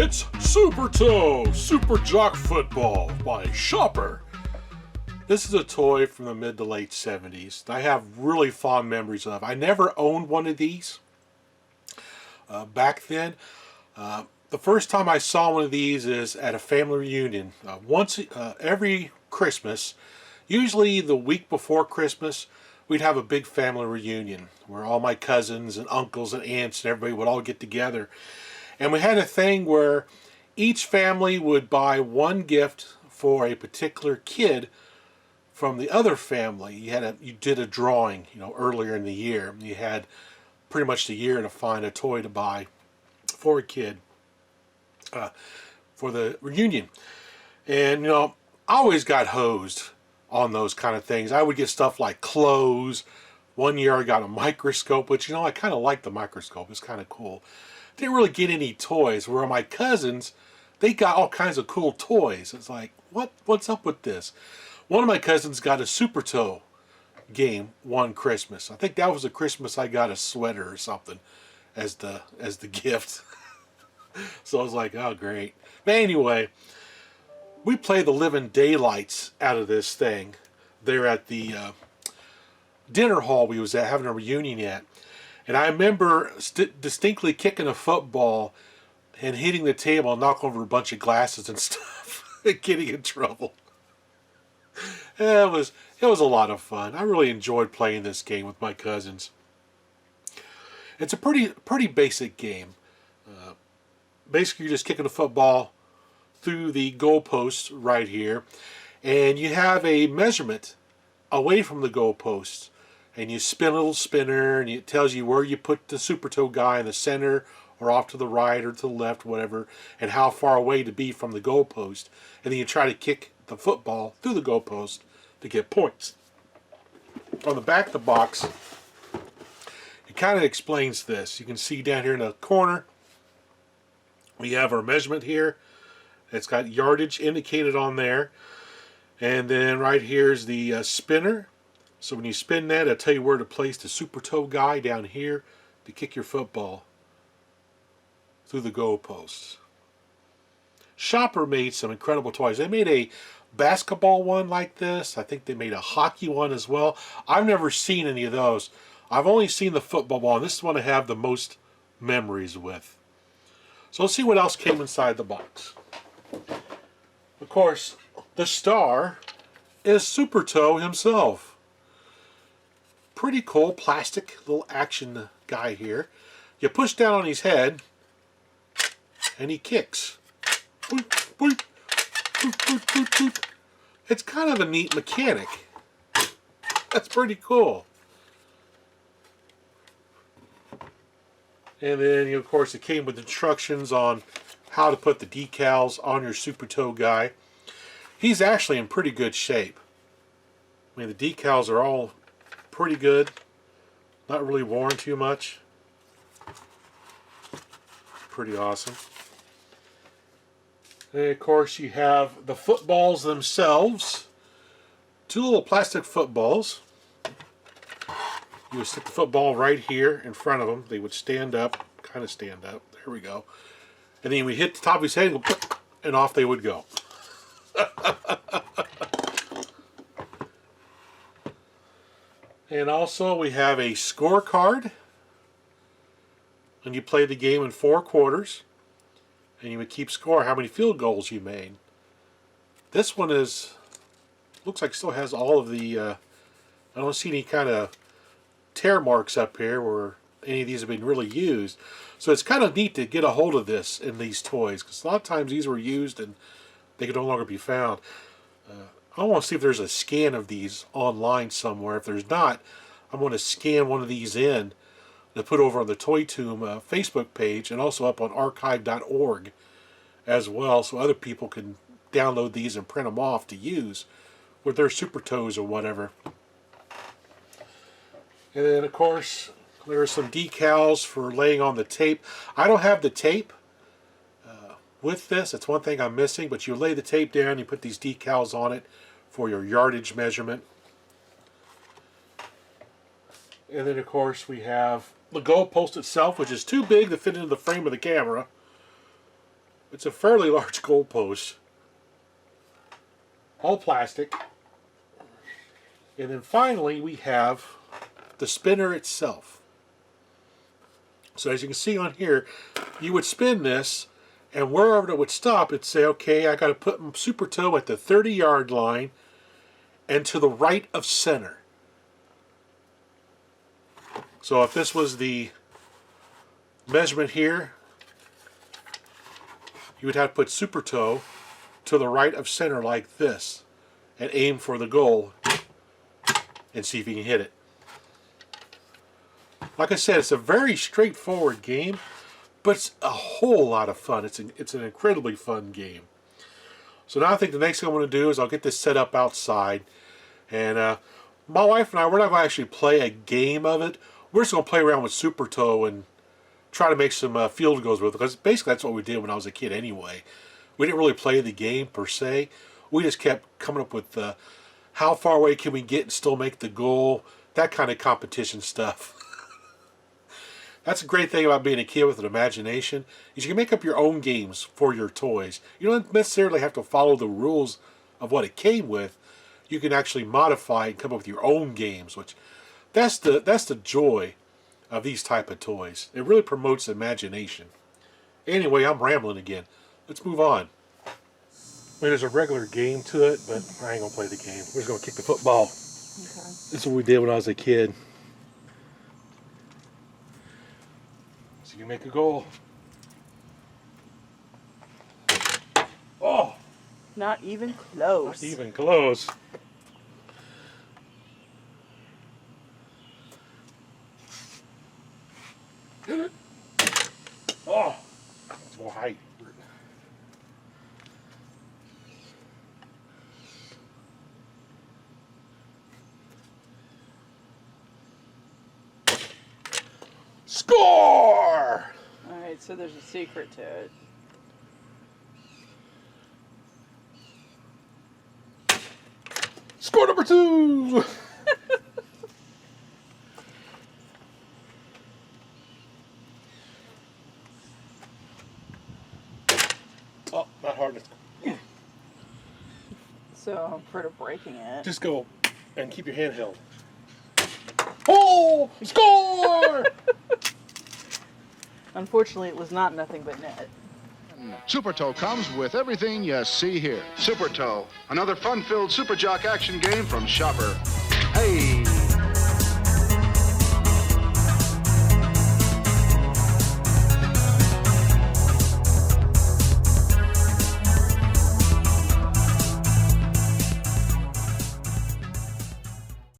It's Super Toe Super Jock Football by Schaper. This is a toy from the mid to late 70s that I have really fond memories of. I never owned one of these back then. The first time I saw one of these is at a family reunion. Once every Christmas, usually the week before Christmas, we'd have a big family reunion where all my cousins and uncles and aunts and everybody would all get together. And we had a thing where each family would buy one gift for a particular kid from the other family. You did a drawing, earlier in the year. You had pretty much the year to find a toy to buy for a kid for the reunion. And I always got hosed on those kind of things. I would get stuff like clothes. One year I got a microscope, which I kind of like the microscope. It's kind of cool. Didn't really get any toys. Where my cousins, they got all kinds of cool toys. It's like, what's up with this? One of my cousins got a Super Toe game one Christmas. I think that was the Christmas I got a sweater or something as the gift. So I was like, oh great. But anyway, we played the living daylights out of this thing there at the dinner hall we was at, having a reunion at. And I remember distinctly kicking a football and hitting the table and knocking over a bunch of glasses and stuff and getting in trouble. It was a lot of fun. I really enjoyed playing this game with my cousins. It's a pretty basic game. Basically, you're just kicking a football through the goalposts right here, and you have a measurement away from the goalposts, and you spin a little spinner, and it tells you where you put the Super Toe guy in the center or off to the right or to the left, whatever, and how far away to be from the goalpost, and then you try to kick the football through the goalpost to get points. On the back of the box, it kind of explains this. You can see down here in the corner, we have our measurement here. It's got yardage indicated on there. And then right here is the spinner. So when you spin that, it'll tell you where to place the Super Toe guy down here to kick your football through the goalposts. Schaper made some incredible toys. They made a basketball one like this. I think they made a hockey one as well. I've never seen any of those. I've only seen the football one. This is the one I have the most memories with. So let's see what else came inside the box. Of course, the star is Super Toe himself. Pretty cool plastic little action guy here. You push down on his head and he kicks. Boop, boop, boop, boop, boop, boop. It's kind of a neat mechanic. That's pretty cool. And then, of course, it came with instructions on how to put the decals on your Super Toe guy. He's actually in pretty good shape. I mean, the decals are all pretty good. Not really worn too much. Pretty awesome. And, of course, you have the footballs themselves. Two little plastic footballs. You would stick the football right here in front of them. They would stand up, kind of stand up. There we go. And then we hit the top of his head and off they would go. And also we have a scorecard. And you play the game in 4 quarters. And you would keep score how many field goals you made. This one looks like it still has all of the, I don't see any kind of tear marks up here where any of these have been really used. So it's kind of neat to get a hold of this in these toys, because a lot of times these were used and they could no longer be found. I want to see if there's a scan of these online somewhere. If there's not, I'm going to scan one of these in to put over on the Toy Tomb Facebook page, and also up on archive.org as well, so other people can download these and print them off to use with their Super Toes or whatever. And then, of course, there are some decals for laying on the tape. I don't have the tape with this. It's one thing I'm missing, but you lay the tape down, you put these decals on it for your yardage measurement. And then, of course, we have the goalpost itself, which is too big to fit into the frame of the camera. It's a fairly large goalpost. All plastic. And then finally we have the spinner itself. So as you can see on here, you would spin this, and wherever it would stop, it'd say, okay, I got to put my super toe at the 30-yard line and to the right of center. So if this was the measurement here, you would have to put super toe to the right of center like this and aim for the goal and see if you can hit it. Like I said, it's a very straightforward game, but it's a whole lot of fun. It's an incredibly fun game. So now I think the next thing I'm going to do is I'll get this set up outside, and my wife and I, we're not going to actually play a game of it. We're just going to play around with super toe and try to make some field goals with it, because basically that's what we did when I was a kid anyway. We didn't really play the game per se. We just kept coming up with how far away can we get and still make the goal, that kind of competition stuff. That's a great thing about being a kid with an imagination, is you can make up your own games for your toys. You don't necessarily have to follow the rules of what it came with. You can actually modify and come up with your own games, which that's the joy of these type of toys. It really promotes imagination. Anyway, I'm rambling again. Let's move on. I mean, there's a regular game to it, but I ain't gonna play the game. We're just gonna kick the football. Okay. This is what we did when I was a kid. So you make a goal. Oh! Not even close. Not even close. Oh! That's more height. Score! Alright, so there's a secret to it. Score number 2! Oh, not hard enough. So, for breaking it. Just go and keep your hand held. Oh! Score! Unfortunately, it was not nothing but net. Super Toe comes with everything you see here. Super Toe, another fun-filled Super Jock action game from Schaper.